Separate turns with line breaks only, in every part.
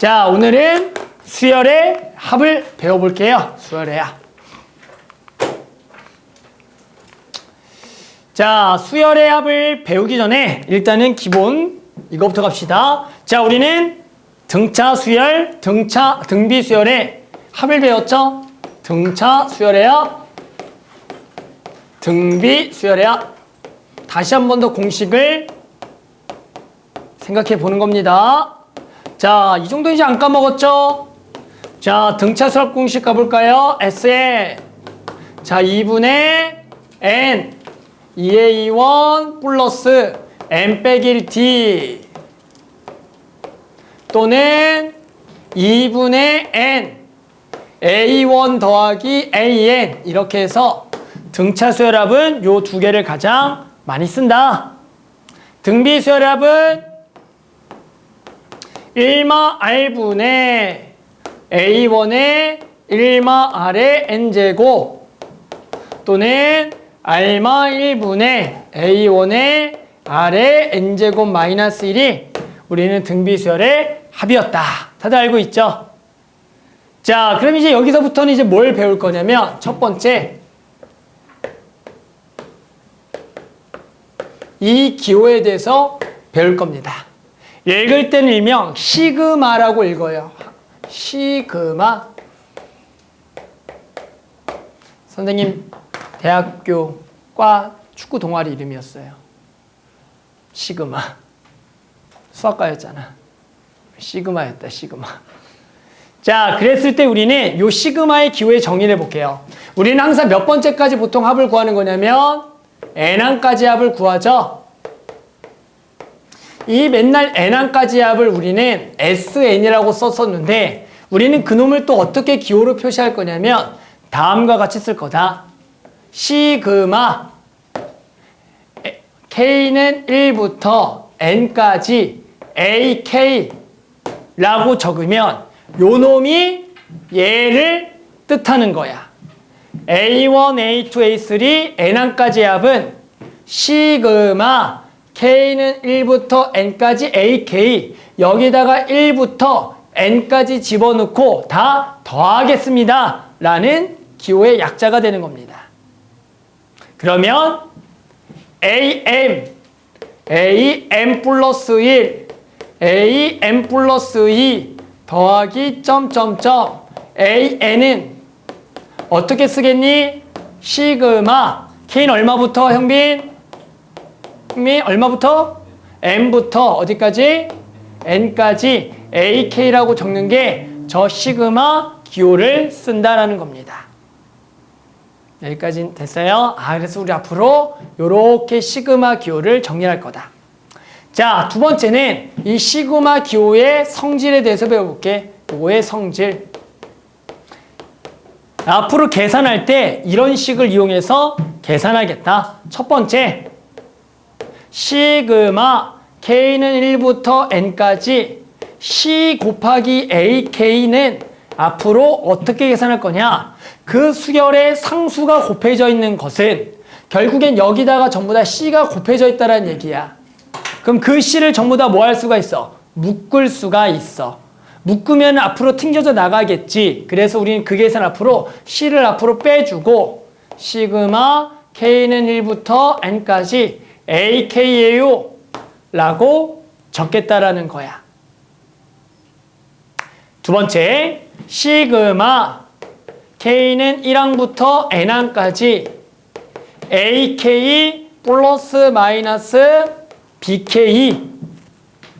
자, 오늘은 수열의 합을 배워볼게요. 수열의 합. 자, 수열의 합을 배우기 전에 일단은 기본 이거부터 갑시다. 자, 우리는 등차 수열, 등비 수열의 합을 배웠죠? 등차 수열의 합, 등비 수열의 합. 다시 한 번 더 공식을 생각해 보는 겁니다. 자, 이 정도 이제 안 까먹었죠? 자, 등차 수열 공식 가볼까요? S에 자, 2분의 N 2의 2원 플러스 N 빼기 1T 또는 2분의 N A1 더하기 AN 이렇게 해서 등차 수열합은 요 두 개를 가장 많이 쓴다. 등비 수열합은 1마 R분의 A1의 1마 R의 N제곱 또는 R마 1분의 A1의 R의 N제곱 마이너스 1이 우리는 등비 수열의 합이었다. 다들 알고 있죠? 자, 그럼 이제 여기서부터는 이제 뭘 배울 거냐면 첫 번째 이 기호에 대해서 배울 겁니다. 읽을 때는 일명 시그마라고 읽어요. 시그마. 선생님 대학교 과 축구 동아리 이름이었어요. 시그마. 수학과였잖아. 시그마였다, 시그마. 자, 그랬을 때 우리는 요 시그마의 기호의 정의를 해볼게요. 우리는 항상 몇 번째까지 보통 합을 구하는 거냐면 n항까지 합을 구하죠. 이 맨날 n항까지 합을 우리는 SN이라고 썼었는데 우리는 그놈을 또 어떻게 기호로 표시할 거냐면 다음과 같이 쓸 거다. 시그마 K는 1부터 N까지 AK라고 적으면 요 놈이 얘를 뜻하는 거야. A1, A2, A3, N항까지 합은 시그마 K는 1부터 N까지 AK 여기다가 1부터 N까지 집어넣고 다 더하겠습니다. 라는 기호의 약자가 되는 겁니다. 그러면 AM 플러스 1 AM 플러스 2 더하기 점점점 AN은 어떻게 쓰겠니? 시그마 K는 얼마부터 형빈? 형빈 얼마부터? M부터 어디까지? N까지 AK라고 적는 게 저 시그마 기호를 쓴다라는 겁니다. 여기까지 됐어요? 그래서 우리 앞으로 요렇게 시그마 기호를 정리할 거다. 자, 두 번째는 이 시그마 기호의 성질에 대해서 배워볼게. 요거의 성질. 앞으로 계산할 때 이런 식을 이용해서 계산하겠다. 첫 번째, 시그마 K는 1부터 N까지 C 곱하기 AK는 앞으로 어떻게 계산할 거냐? 그 수열의 상수가 곱해져 있는 것은 결국엔 여기다가 전부 다 C가 곱해져 있다는 얘기야. 그럼 그 C를 전부 다 뭐 할 수가 있어? 묶을 수가 있어. 묶으면 앞으로 튕겨져 나가겠지. 그래서 우리는 그 계산 앞으로 C를 앞으로 빼주고 시그마 K는 1부터 N까지 AK예요 라고 적겠다라는 거야. 두 번째, 시그마 K는 1항부터 N항까지 AK 플러스 마이너스 BK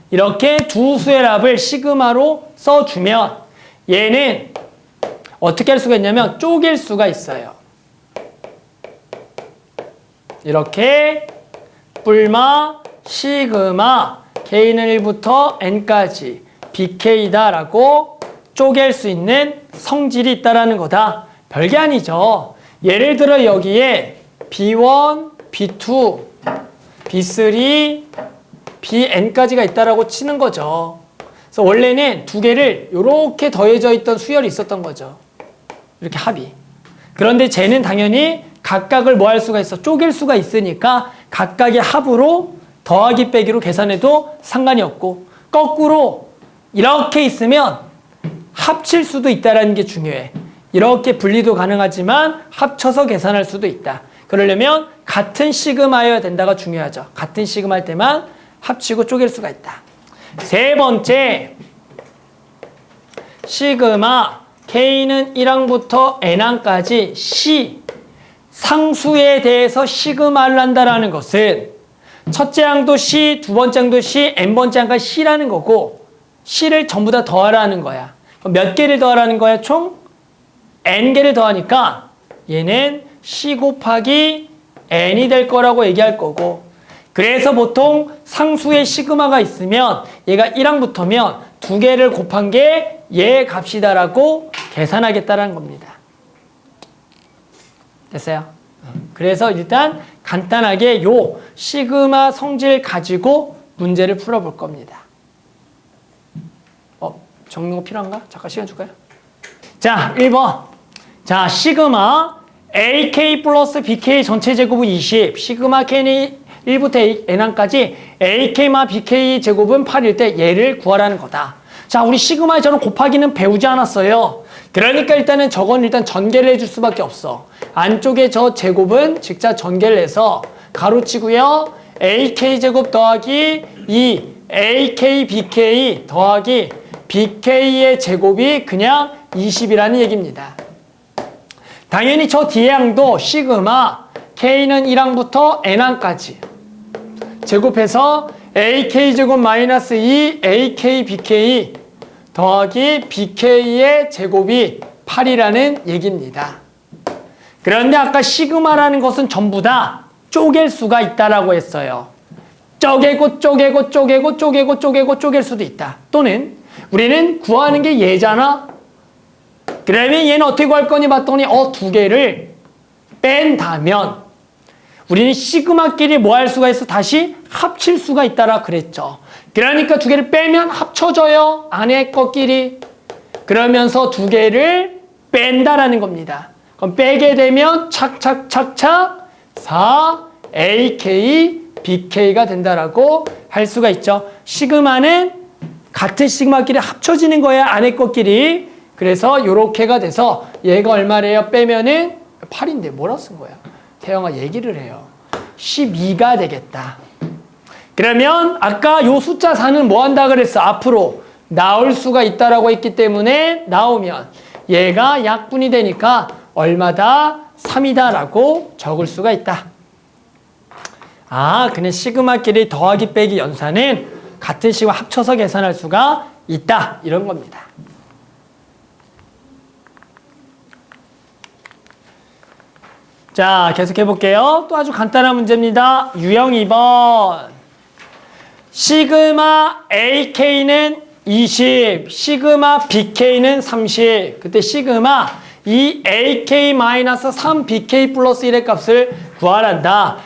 이렇게 두 수열합을 시그마로 써주면 얘는 어떻게 할 수가 있냐면 쪼갤 수가 있어요. 이렇게 뿔마 시그마 K는 1부터 N까지 BK다라고 쪼갤 수 있는 성질이 있다라는 거다. 별게 아니죠. 예를 들어 여기에 B1, B2, B3, BN까지가 있다라고 치는 거죠. 그래서 원래는 두 개를 이렇게 더해져 있던 수열이 있었던 거죠. 이렇게 합이. 그런데 쟤는 당연히 각각을 뭐 할 수가 있어? 쪼갤 수가 있으니까 각각의 합으로 더하기 빼기로 계산해도 상관이 없고 거꾸로 이렇게 있으면 합칠 수도 있다는 게 중요해. 이렇게 분리도 가능하지만 합쳐서 계산할 수도 있다. 그러려면 같은 시그마여야 된다가 중요하죠. 같은 시그마일 때만 합치고 쪼갤 수가 있다. 세 번째, 시그마 K는 1항부터 N항까지 C, 상수에 대해서 시그마를 한다라는 것은 첫째 항도 C, 두 번째 항도 C, N번째 항까지 C라는 거고 C를 전부 다 더하라는 거야. 그럼 몇 개를 더하라는 거야? 총 N개를 더하니까 얘는 C 곱하기 N이 될 거라고 얘기할 거고, 그래서 보통 상수에 시그마가 있으면 얘가 1항부터면 두 개를 곱한 게 얘 값이다라고 계산하겠다라는 겁니다. 됐어요? 그래서 일단 간단하게 요 시그마 성질 가지고 문제를 풀어볼 겁니다. 적는 거 필요한가? 잠깐 시간 줄까요? 자, 1번. 자, 시그마 AK 플러스 BK 전체 제곱은 20. 시그마 K는 1부터 N항까지 AK마 BK 제곱은 8일 때 얘를 구하라는 거다. 자, 우리 시그마에 저는 곱하기는 배우지 않았어요. 그러니까 일단은 저건 일단 전개를 해줄 수밖에 없어. 안쪽에 저 제곱은 직접 전개를 해서 가로치고요. AK 제곱 더하기 2 AK BK 더하기 BK의 제곱이 그냥 20이라는 얘기입니다. 당연히 저 뒤에 항도 시그마 K는 1항부터 N항까지 제곱해서 AK제곱 마이너스 2 AKBK 더하기 BK의 제곱이 8이라는 얘기입니다. 그런데 아까 시그마라는 것은 전부 다 쪼갤 수가 있다라고 했어요. 쪼개고 쪼개고 쪼개고 쪼개고 쪼개고 쪼갤 수도 있다. 또는 우리는 구하는 게 얘잖아. 그러면 얘는 어떻게 구할 거니 봤더니 두 개를 뺀다면 우리는 시그마끼리 뭐 할 수가 있어? 다시 합칠 수가 있다라 그랬죠. 그러니까 두 개를 빼면 합쳐져요. 안에 것끼리. 그러면서 두 개를 뺀다라는 겁니다. 그럼 빼게 되면 착착착착 4 AK BK가 된다라고 할 수가 있죠. 시그마는 같은 시그마끼리 합쳐지는 거야. 안에 것끼리. 그래서 요렇게가 돼서 얘가 얼마래요? 빼면은 8인데 뭐라 쓴 거야? 태영아 얘기를 해요. 12가 되겠다. 그러면 아까 요 숫자 4는 뭐 한다 그랬어? 앞으로 나올 수가 있다라고 했기 때문에 나오면 얘가 약분이 되니까 얼마다? 3이다라고 적을 수가 있다. 그냥 시그마끼리 더하기 빼기 연산은 같은 시그마 합쳐서 계산할 수가 있다. 이런 겁니다. 자, 계속해 볼게요. 또 아주 간단한 문제입니다. 유형 2번. 시그마 AK는 20, 시그마 BK는 30. 그때 시그마 이 AK-3BK 플러스 1의 값을 구하란다.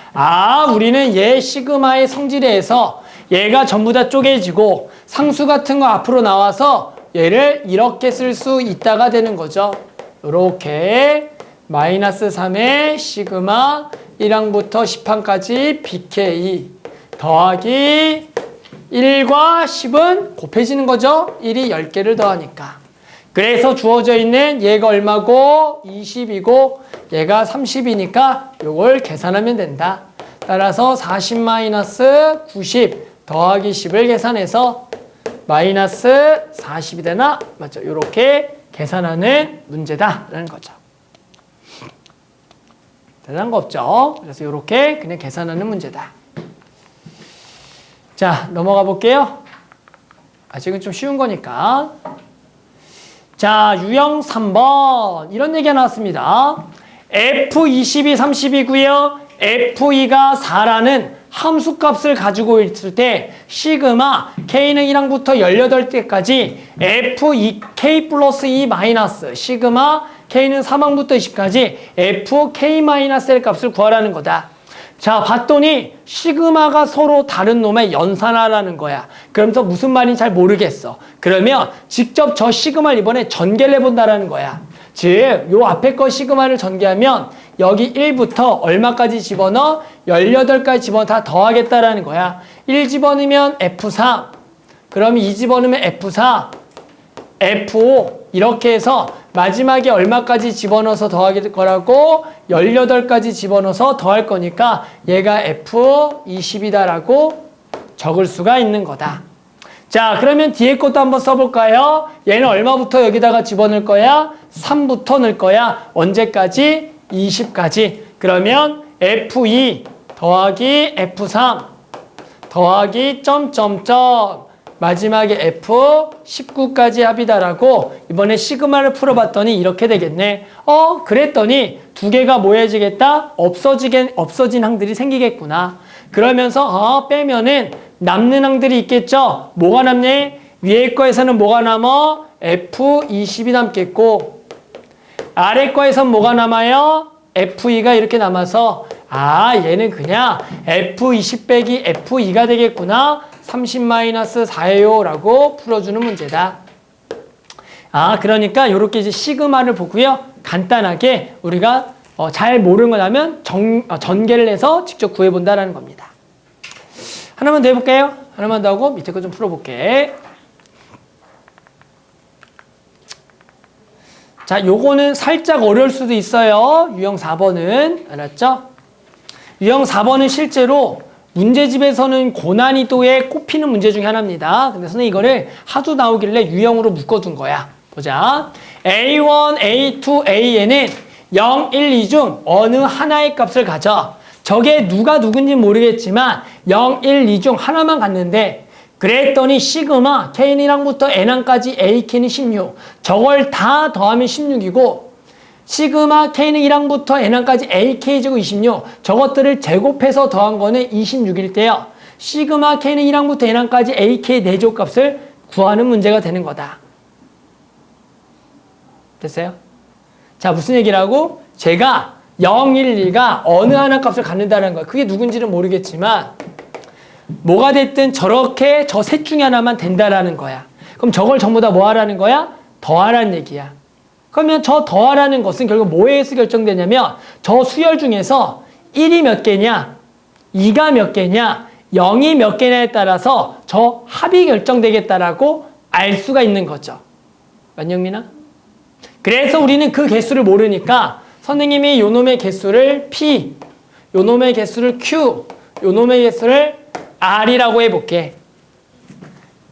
우리는 얘 시그마의 성질에 의해서 얘가 전부 다 쪼개지고 상수 같은 거 앞으로 나와서 얘를 이렇게 쓸 수 있다가 되는 거죠. 이렇게 마이너스 3의 시그마 1항부터 10항까지 BK 더하기 1과 10은 곱해지는 거죠. 1이 10개를 더하니까. 그래서 주어져 있는 얘가 얼마고 20이고 얘가 30이니까 요걸 계산하면 된다. 따라서 40 마이너스 90 더하기 10을 계산해서 마이너스 40이 되나? 맞죠? 요렇게 계산하는 문제다라는 거죠. 대단한 거 없죠? 그래서 요렇게 그냥 계산하는 문제다. 자, 넘어가 볼게요. 아직은 좀 쉬운 거니까. 자, 유형 3번. 이런 얘기가 나왔습니다. F22, 30이고요. F2가 4라는 함수값을 가지고 있을 때 시그마 K는 1항부터 18개까지 F2K 플러스 2 마이너스 시그마 K는 3항부터 20까지 FK-L 값을 구하라는 거다. 자, 봤더니 시그마가 서로 다른 놈의 연산하라는 거야. 그러면서 무슨 말인지 잘 모르겠어. 그러면 직접 저 시그마를 이번에 전개를 해본다라는 거야. 즉, 요 앞에 거 시그마를 전개하면 여기 1부터 얼마까지 집어넣어? 18까지 집어넣어 다 더하겠다라는 거야. 1 집어넣으면 F3, 그럼 2 집어넣으면 F4, F5 이렇게 해서 마지막에 얼마까지 집어넣어서 더할 거라고 18까지 집어넣어서 더할 거니까 얘가 F20이다라고 적을 수가 있는 거다. 자, 그러면 뒤에 것도 한번 써볼까요? 얘는 얼마부터 여기다가 집어넣을 거야? 3부터 넣을 거야. 언제까지? 20까지. 그러면 F2 더하기 F3 더하기 점점점 마지막에 F19까지 합이다라고 이번에 시그마를 풀어봤더니 이렇게 되겠네. 그랬더니 두 개가 모여지겠다? 없어진 항들이 생기겠구나. 그러면서 빼면은 남는 항들이 있겠죠? 뭐가 남네? 위에 거에서는 뭐가 남아? F20이 남겠고 아래 거에서는 뭐가 남아요? F2가 이렇게 남아서 얘는 그냥 F20 빼기 F2가 되겠구나. 30-4예요 라고 풀어주는 문제다. 그러니까 이렇게 이제 시그마를 보고요. 간단하게 우리가 잘 모르는 거라면 전개를 해서 직접 구해본다라는 겁니다. 하나만 더 해볼게요. 하나만 더 하고 밑에 거 좀 풀어볼게. 자, 요거는 살짝 어려울 수도 있어요. 유형 4번은. 알았죠? 유형 4번은 실제로 문제집에서는 고난이도에 꼽히는 문제 중에 하나입니다. 근데 선생님 이거를 하도 나오길래 유형으로 묶어둔 거야. 보자. A1, A2, A에는 0, 1, 2 중 어느 하나의 값을 가져. 저게 누가 누군지 모르겠지만 0, 1, 2 중 하나만 갔는데 그랬더니 시그마 Kn이랑부터 N항까지 AK는 16. 저걸 다 더하면 16이고 시그마 K는 1항부터 N항까지 AK제곱 26. 저것들을 제곱해서 더한 거는 26일 때요. 시그마 K는 1항부터 N항까지 AK 4제곱 값을 구하는 문제가 되는 거다. 됐어요? 자, 무슨 얘기라고? 제가 0, 1, 2가 어느 하나 값을 갖는다는 거야. 그게 누군지는 모르겠지만 뭐가 됐든 저렇게 저 셋 중에 하나만 된다라는 거야. 그럼 저걸 전부 다 뭐 하라는 거야? 더하라는 얘기야. 그러면 저 더하라는 것은 결국 뭐에 의해서 결정되냐면 저 수열 중에서 1이 몇 개냐, 2가 몇 개냐, 0이 몇 개냐에 따라서 저 합이 결정되겠다라고 알 수가 있는 거죠. 맞영민아? 그래서 우리는 그 개수를 모르니까 선생님이 요놈의 개수를 P, 요놈의 개수를 Q, 요놈의 개수를 R이라고 해볼게.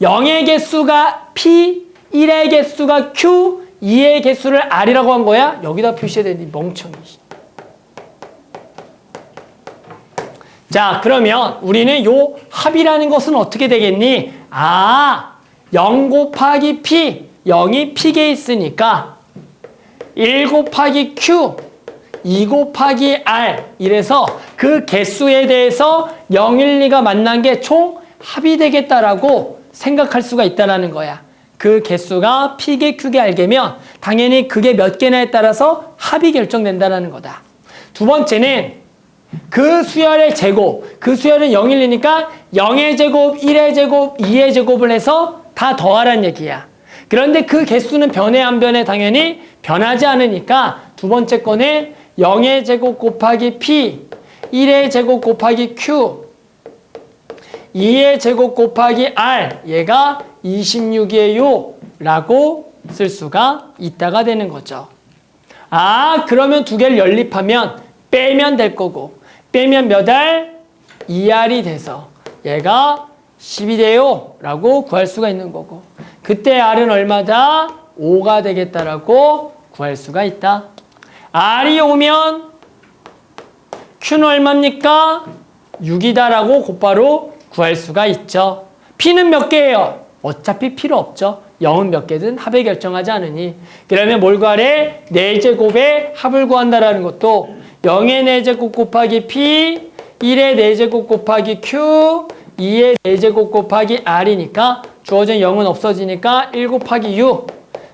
0의 개수가 P, 1의 개수가 Q, 2의 개수를 R이라고 한 거야? 여기다 표시해야 되니 멍청이. 자, 그러면 우리는 요 합이라는 것은 어떻게 되겠니? 0 곱하기 P, 0이 P에 있으니까 1 곱하기 Q, 2 곱하기 R 이래서 그 개수에 대해서 0, 1, 2가 만난 게 총 합이 되겠다라고 생각할 수가 있다는 거야. 그 개수가 P개, Q개, R개면 당연히 그게 몇 개냐에 따라서 합이 결정된다는 거다. 두 번째는 그 수열의 제곱, 그 수열은 0, 1, 2니까 0의 제곱, 1의 제곱, 2의 제곱을 해서 다 더하라는 얘기야. 그런데 그 개수는 변해 안 변해? 당연히 변하지 않으니까 두 번째 거는 0의 제곱 곱하기 P, 1의 제곱 곱하기 Q, 2의 제곱 곱하기 R, 얘가 26이에요 라고 쓸 수가 있다가 되는 거죠. 그러면 두 개를 연립하면 빼면 될 거고, 빼면 몇 R? 2R이 돼서 얘가 10이 돼요 라고 구할 수가 있는 거고, 그때 R은 얼마다? 5가 되겠다라고 구할 수가 있다. R이 오면 Q는 얼마입니까? 6이다라고 곧바로 구할 수가 있죠. P는 몇 개예요? 어차피 필요 없죠. 0은 몇 개든 합에 결정하지 않으니. 그러면 뭘 구하래? 4제곱의 합을 구한다라는 것도 0의 4제곱 곱하기 P, 1의 4제곱 곱하기 Q, 2의 4제곱 곱하기 R이니까 주어진 0은 없어지니까 1 곱하기 6,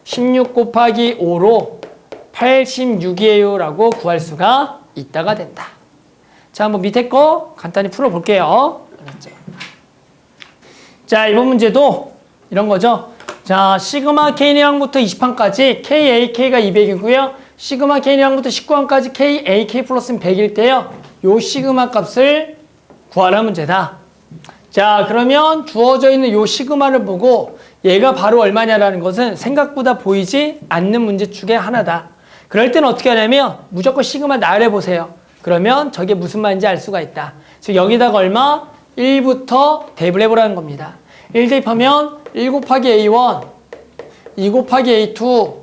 16 곱하기 5로 86이에요 라고 구할 수가 있다가 된다. 자, 한번 밑에 거 간단히 풀어볼게요. 자, 이번 문제도 이런 거죠. 자, 시그마 K량부터 20항까지 KAK가 200이고요. 시그마 K량부터 19항까지 KAK 플러스는 100일 때요. 요 시그마 값을 구하라 문제다. 자, 그러면 주어져 있는 요 시그마를 보고 얘가 바로 얼마냐라는 것은 생각보다 보이지 않는 문제 중에 하나다. 그럴 때는 어떻게 하냐면 무조건 시그마 나열해 보세요. 그러면 저게 무슨 말인지 알 수가 있다. 즉 여기다가 얼마? 1부터 대입을 해보라는 겁니다. 1 대입하면 1 곱하기 A1, 2 곱하기 A2,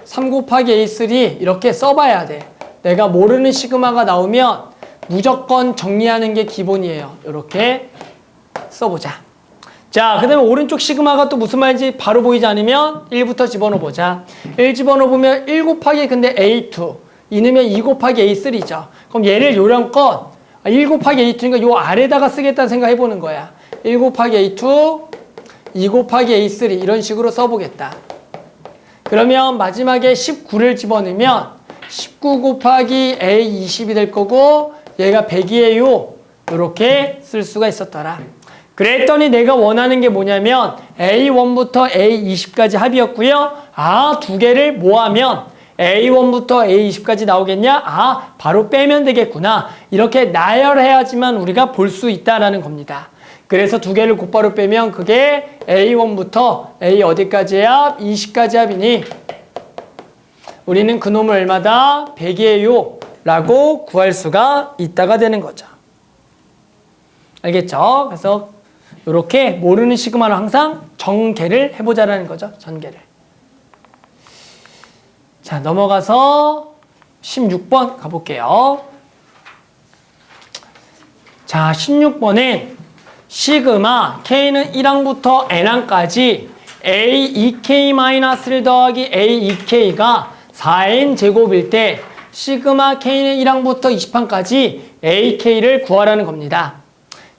3 곱하기 A3 이렇게 써봐야 돼. 내가 모르는 시그마가 나오면 무조건 정리하는 게 기본이에요. 이렇게 써보자. 자, 그 다음에 오른쪽 시그마가 또 무슨 말인지 바로 보이지 않으면 1부터 집어넣어보자. 1 집어넣어보면 1 곱하기 근데 A2, 2 넣으면 2 곱하기 A3죠. 그럼 얘를 요령껏 1 곱하기 A2니까 요 아래다가 쓰겠다는 생각 해보는 거야. 1 곱하기 A2, 2 곱하기 A3 이런 식으로 써보겠다. 그러면 마지막에 19를 집어넣으면 19 곱하기 A20이 될 거고 얘가 100이에요. 이렇게 쓸 수가 있었더라. 그랬더니 내가 원하는 게 뭐냐면 A1부터 A20까지 합이었고요. 아, 두 개를 모으면 A1부터 A20까지 나오겠냐? 아, 바로 빼면 되겠구나. 이렇게 나열해야지만 우리가 볼 수 있다라는 겁니다. 그래서 두 개를 곧바로 빼면 그게 A1부터 A 어디까지야? 20까지 합이니 우리는 그놈을 얼마다? 100이에요 라고 구할 수가 있다가 되는 거죠. 알겠죠? 그래서 이렇게 모르는 시그마는 항상 전개를 해보자라는 거죠. 전개를. 자, 넘어가서 16번 가볼게요. 자, 16번엔 시그마 K는 1항부터 N항까지 A2K-1 더하기 A2K가 4N 제곱일 때 시그마 K는 1항부터 20항까지 AK를 구하라는 겁니다.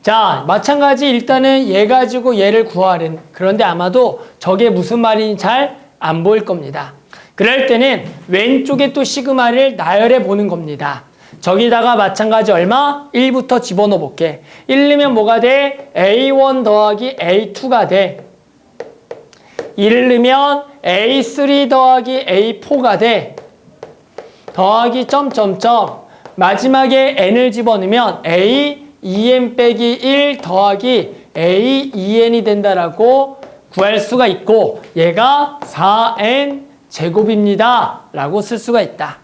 자, 마찬가지 일단은 얘 가지고 얘를 구하는, 그런데 아마도 저게 무슨 말인지 잘 안 보일 겁니다. 그럴 때는 왼쪽에 또 시그마를 나열해 보는 겁니다. 저기다가 마찬가지 얼마? 1부터 집어넣어 볼게. 1 넣으면 뭐가 돼? A1 더하기 A2가 돼. 1을 넣으면 A3 더하기 A4가 돼. 더하기 점점점. 마지막에 N을 집어넣으면 A2N 빼기 1 더하기 A2N이 된다라고 구할 수가 있고 얘가 4N 제곱입니다 라고 쓸 수가 있다.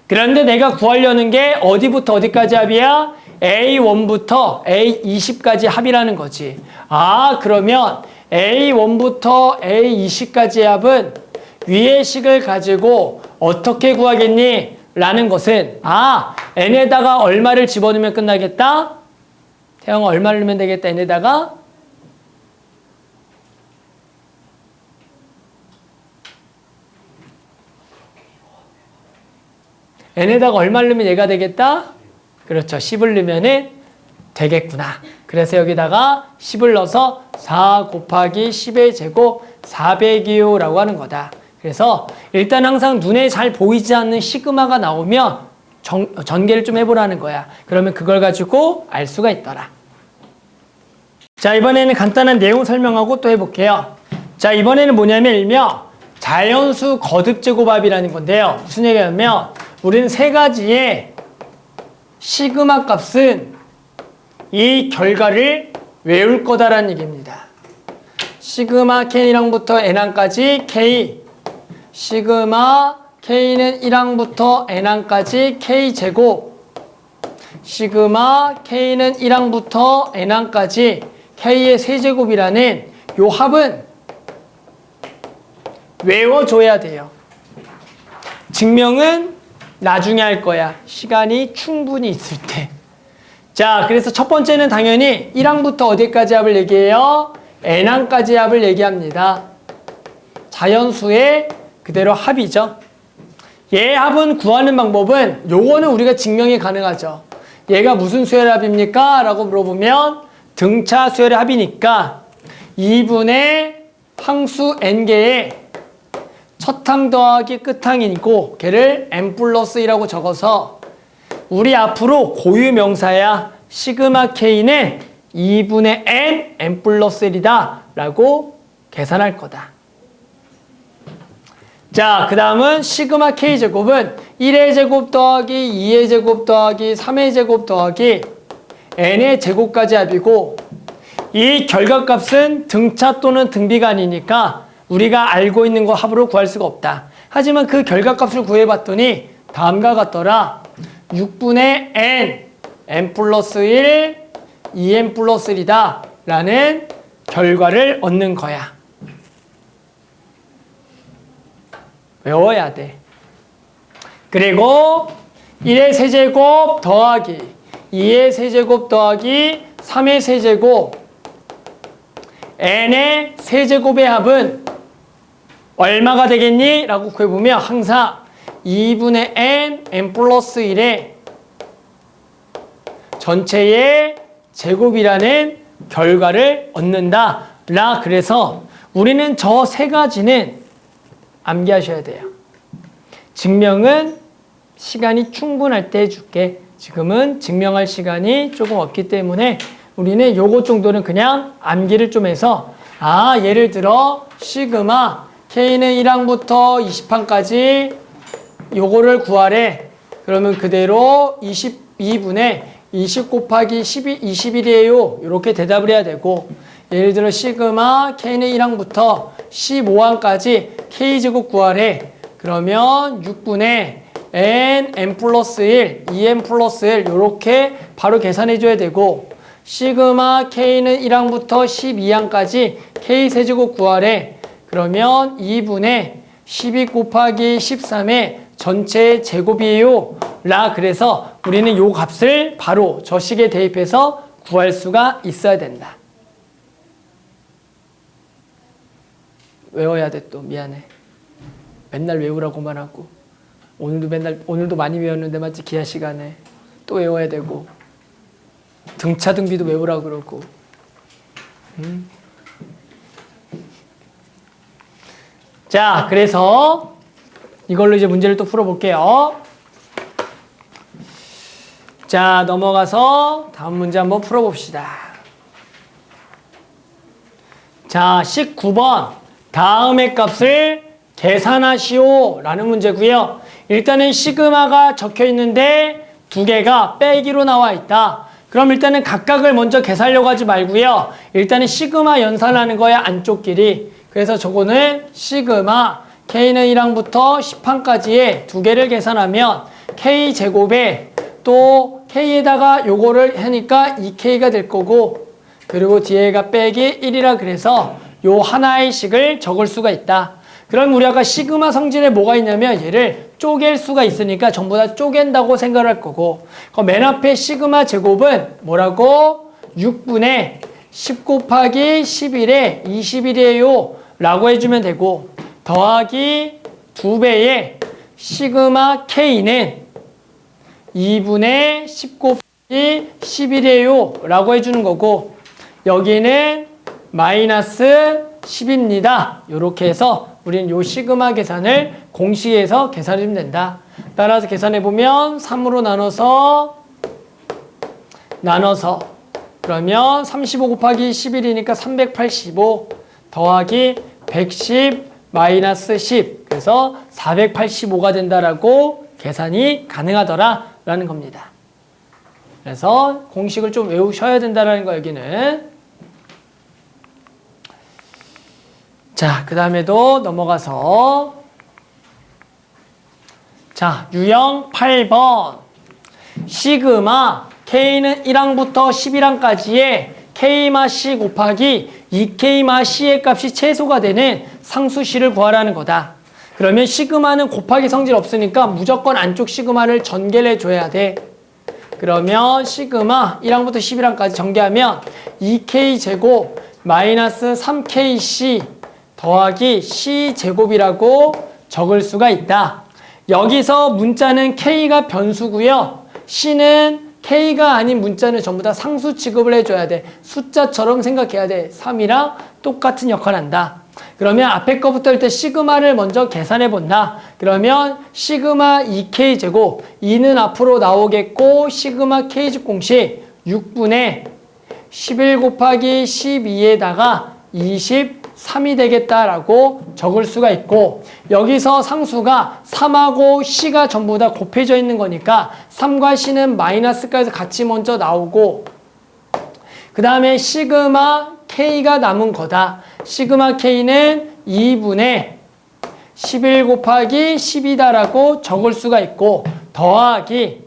그런데 내가 구하려는 게 어디부터 어디까지 합이야? A1부터 A20까지 합이라는 거지. 아, 그러면 A1부터 A20까지의 합은 위의 식을 가지고 어떻게 구하겠니? 라는 것은 N에다가 얼마를 집어넣으면 끝나겠다? 태영아 얼마를 넣으면 되겠다? N에다가 N에다가 얼마를 넣으면 얘가 되겠다? 그렇죠. 10을 넣으면 되겠구나. 그래서 여기다가 10을 넣어서 4 곱하기 10의 제곱 400이요 라고 하는 거다. 그래서 일단 항상 눈에 잘 보이지 않는 시그마가 나오면 전개를 좀 해보라는 거야. 그러면 그걸 가지고 알 수가 있더라. 자, 이번에는 간단한 내용 설명하고 또 해볼게요. 자, 이번에는 뭐냐면 일명 자연수 거듭제곱합이라는 건데요. 무슨 얘기냐면 우리는 세 가지의 시그마 값은 이 결과를 외울 거다라는 얘기입니다. 시그마 K랑부터 N항까지 K, 시그마 K는 1항부터 N항까지 K제곱, 시그마 K는 1항부터 N항까지 K의 세제곱이라는 요 합은 외워줘야 돼요. 증명은 나중에 할 거야. 시간이 충분히 있을 때. 자, 그래서 첫 번째는 당연히 1항부터 어디까지 합을 얘기해요? N항까지 합을 얘기합니다. 자연수의 그대로 합이죠. 얘 합은 구하는 방법은 요거는 우리가 증명이 가능하죠. 얘가 무슨 수열의 합입니까? 라고 물어보면 등차 수열의 합이니까 2분의 항수 n개의 첫항 더하기 끝항이고 걔를 n 플러스 1이라고 적어서 우리 앞으로 고유명사야 시그마 K는 2분의 n 플러스 1이다 라고 계산할 거다. 자, 그 다음은 시그마 K제곱은 1의 제곱 더하기 2의 제곱 더하기 3의 제곱 더하기 n의 제곱까지 합이고 이 결과값은 등차 또는 등비가 아니니까 우리가 알고 있는 거 합으로 구할 수가 없다. 하지만 그 결과값을 구해봤더니 다음과 같더라. 6분의 n 플러스 1, 2n 플러스 1이다 라는 결과를 얻는 거야. 외워야 돼. 그리고 1의 세제곱 더하기 2의 세제곱 더하기 3의 세제곱 n의 세제곱의 합은 얼마가 되겠니? 라고 구해보면 항상 2분의 n 플러스 1의 전체의 제곱이라는 결과를 얻는다. 그래서 우리는 저 세 가지는 암기하셔야 돼요. 증명은 시간이 충분할 때 해줄게. 지금은 증명할 시간이 조금 없기 때문에 우리는 요것 정도는 그냥 암기를 좀 해서 예를 들어 시그마 K는 1항부터 20항까지 요거를 구하래. 그러면 그대로 22분의 20 곱하기 21이에요. 이렇게 대답을 해야 되고 예를 들어 시그마 K는 1항부터 15항까지 K제곱 구하래. 그러면 6분의 n 플러스 1, 2n 플러스 1 이렇게 바로 계산해 줘야 되고 시그마 K는 1항부터 12항까지 K세제곱 구하래. 그러면 2분의 12 곱하기 13의 전체 제곱이에요. 그래서 우리는 요 값을 바로 저 식에 대입해서 구할 수가 있어야 된다. 외워야 돼 또. 미안해. 맨날 외우라고만 하고 오늘도 많이 외웠는데 맞지? 기하 시간에 또 외워야 되고 등차 등비도 외우라고 그러고 자, 그래서 이걸로 이제 문제를 또 풀어볼게요. 자, 넘어가서 다음 문제 한번 풀어봅시다. 자, 19번 다음의 값을 계산하시오 라는 문제고요. 일단은 시그마가 적혀 있는데 두 개가 빼기로 나와 있다. 그럼 일단은 각각을 먼저 계산하려고 하지 말고요. 일단은 시그마 연산하는 거야, 안쪽 길이. 그래서 저거는 시그마 K는 1항부터 10항까지의 두 개를 계산하면 K제곱에 또 K에다가 요거를 하니까 2K가 될 거고 그리고 뒤에가 빼기 1이라 그래서 요 하나의 식을 적을 수가 있다. 그럼 우리 아까 시그마 성질에 뭐가 있냐면 얘를 쪼갤 수가 있으니까 전부 다 쪼갠다고 생각할 거고 그럼 맨 앞에 시그마 제곱은 뭐라고? 6분의 10 곱하기 11에 21이에요 라고 해주면 되고 더하기 2배의 시그마 K는 2분의 10 곱하기 11이에요 라고 해주는 거고 여기는 마이너스 10입니다. 이렇게 해서 우리는 요 시그마 계산을 공식에서 계산해주면 된다. 따라서 계산해보면 3으로 나눠서 그러면 35 곱하기 11이니까 385 더하기 110 마이너스 10 그래서 485가 된다라고 계산이 가능하더라 라는 겁니다. 그래서 공식을 좀 외우셔야 된다라는 거 여기는. 자, 그 다음에도 넘어가서 자, 유형 8번 시그마 K는 1항부터 11항까지의 K마 C 곱하기 2K마 C의 값이 최소가 되는 상수C를 구하라는 거다. 그러면 시그마는 곱하기 성질 없으니까 무조건 안쪽 시그마를 전개를 해줘야 돼. 그러면 시그마 1항부터 11항까지 전개하면 2K제곱 마이너스 3KC 더하기 C제곱이라고 적을 수가 있다. 여기서 문자는 K가 변수고요. C는 K가 아닌 문자는 전부 다 상수 취급을 해줘야 돼. 숫자처럼 생각해야 돼. 3이랑 똑같은 역할을 한다. 그러면 앞에 거부터 일단 시그마를 먼저 계산해 본다. 그러면 시그마 2K제곱 2는 앞으로 나오겠고 시그마 K집 공식 6분의 11 곱하기 12에다가 23이 되겠다라고 적을 수가 있고 여기서 상수가 3하고 C가 전부 다 곱해져 있는 거니까 3과 C는 마이너스까지 같이 먼저 나오고 그 다음에 시그마 K가 남은 거다. 시그마 K는 2분의 11 곱하기 10이다라고 적을 수가 있고, 더하기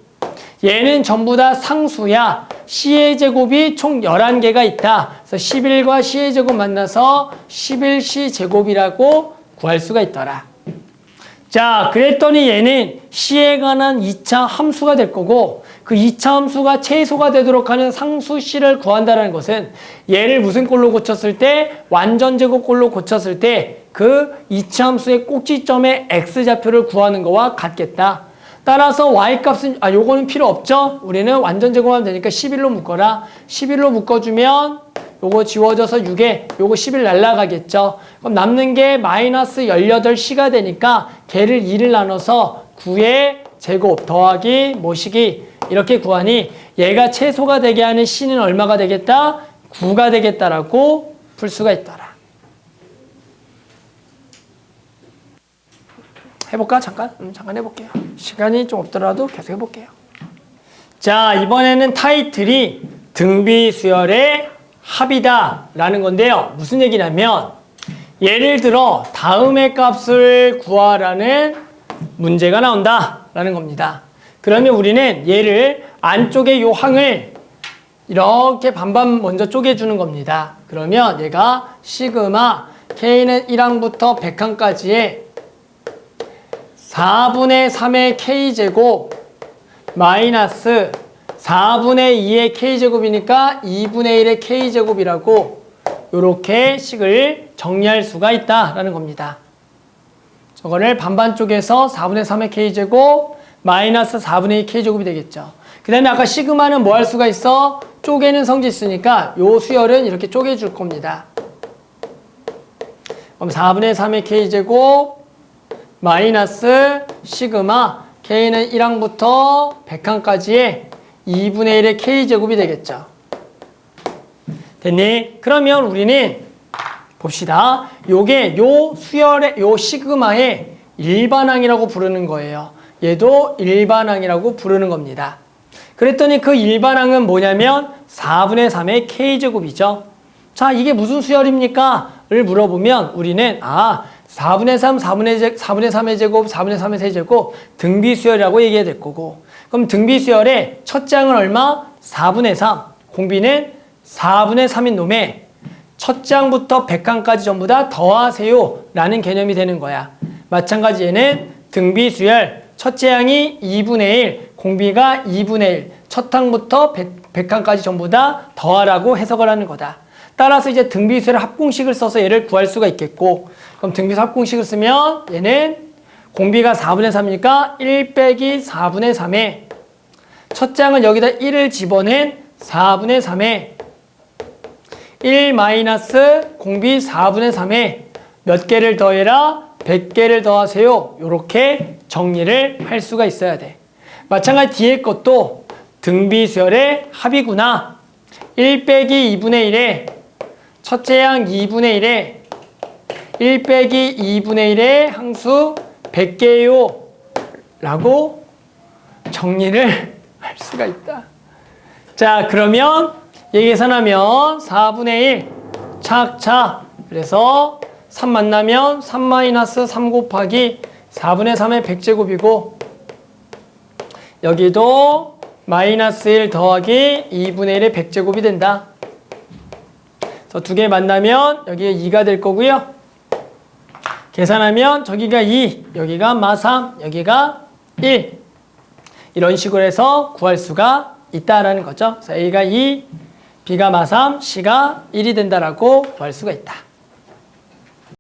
얘는 전부 다 상수야. C의 제곱이 총 11개가 있다. 그래서 11과 C의 제곱 만나서 11C 제곱이라고 구할 수가 있더라. 자, 그랬더니 얘는 C에 관한 2차 함수가 될 거고, 그 2차 함수가 최소가 되도록 하는 상수 C를 구한다는 것은 얘를 무슨 꼴로 고쳤을 때, 완전 제곱 꼴로 고쳤을 때 그 2차 함수의 꼭지점의 X좌표를 구하는 거와 같겠다. 따라서 Y값은, 요거는 필요 없죠? 우리는 완전 제곱하면 되니까 11로 묶어라. 11로 묶어주면 요거 지워져서 6에 요거 11 날라가겠죠. 그럼 남는 게 마이너스 18C가 되니까 걔를 2를 나눠서 9의 제곱 더하기 모시기 이렇게 구하니 얘가 최소가 되게 하는 C는 얼마가 되겠다? 9가 되겠다라고 풀 수가 있더라. 해볼까? 잠깐 해볼게요. 시간이 좀 없더라도 계속 해볼게요. 자, 이번에는 타이틀이 등비수열의 합이다 라는 건데요. 무슨 얘기냐면 예를 들어 다음의 값을 구하라는 문제가 나온다 라는 겁니다. 그러면 우리는 얘를 안쪽에 요 항을 이렇게 반반 먼저 쪼개주는 겁니다. 그러면 얘가 시그마 K는 1항부터 100항까지의 4분의 3의 K제곱 마이너스 4분의 2의 K제곱이니까 2분의 1의 K제곱이라고 이렇게 식을 정리할 수가 있다라는 겁니다. 저거를 반반 쪽에서 4분의 3의 K제곱 마이너스 4분의 2 K제곱이 되겠죠. 그 다음에 아까 시그마는 뭐 할 수가 있어? 쪼개는 성질 있으니까 요 수열은 이렇게 쪼개줄 겁니다. 그럼 4분의 3의 K제곱 마이너스 시그마 K는 1항부터 100항까지의 2분의 1의 K제곱이 되겠죠. 됐니? 그러면 우리는 봅시다. 요게 요 수열의 요 시그마의 일반항이라고 부르는 거예요. 얘도 일반항이라고 부르는 겁니다. 그랬더니 그 일반항은 뭐냐면 4분의 3의 K제곱이죠. 자, 이게 무슨 수열입니까? 를 물어보면 우리는 4분의 3, 4분의 3의 제곱, 4분의 3의 세제곱 등비수열이라고 얘기해야 될 거고, 그럼 등비수열의 첫째 항은 얼마? 4분의 3, 공비는 4분의 3인 놈에 첫째 항부터 100항까지 전부 다 더하세요 라는 개념이 되는 거야. 마찬가지 얘는 등비수열 첫째 항이 2분의 1, 공비가 2분의 1, 첫 항부터 100항까지 전부 다 더하라고 해석을 하는 거다. 따라서 이제 등비수열 합공식을 써서 얘를 구할 수가 있겠고, 그럼 등비수 합공식을 쓰면 얘는 공비가 4분의 3이니까 1 빼기 4분의 3에 첫째 항은 여기다 1을 집어낸 4분의 3에 1 마이너스 공비 4분의 3에 몇 개를 더해라? 100개를 더하세요. 이렇게 정리를 할 수가 있어야 돼. 마찬가지 뒤에 것도 등비수열의 합이구나. 1 빼기 2분의 1에 첫째 항 2분의 1에 1 빼기 2분의 1의 항수 100개요 라고 정리를 할 수가 있다. 자, 그러면 얘 계산하면 4분의 1 착착, 그래서 3 만나면 3 마이너스 3 곱하기 4분의 3의 100제곱이고, 여기도 마이너스 1 더하기 2분의 1의 100제곱이 된다. 그래서 두 개 만나면 여기가 2가 될 거고요. 계산하면 저기가 2, 여기가 마3, 여기가 1. 이런 식으로 해서 구할 수가 있다라는 거죠. 그래서 A가 2, B가 마3, C가 1이 된다라고 구할 수가 있다.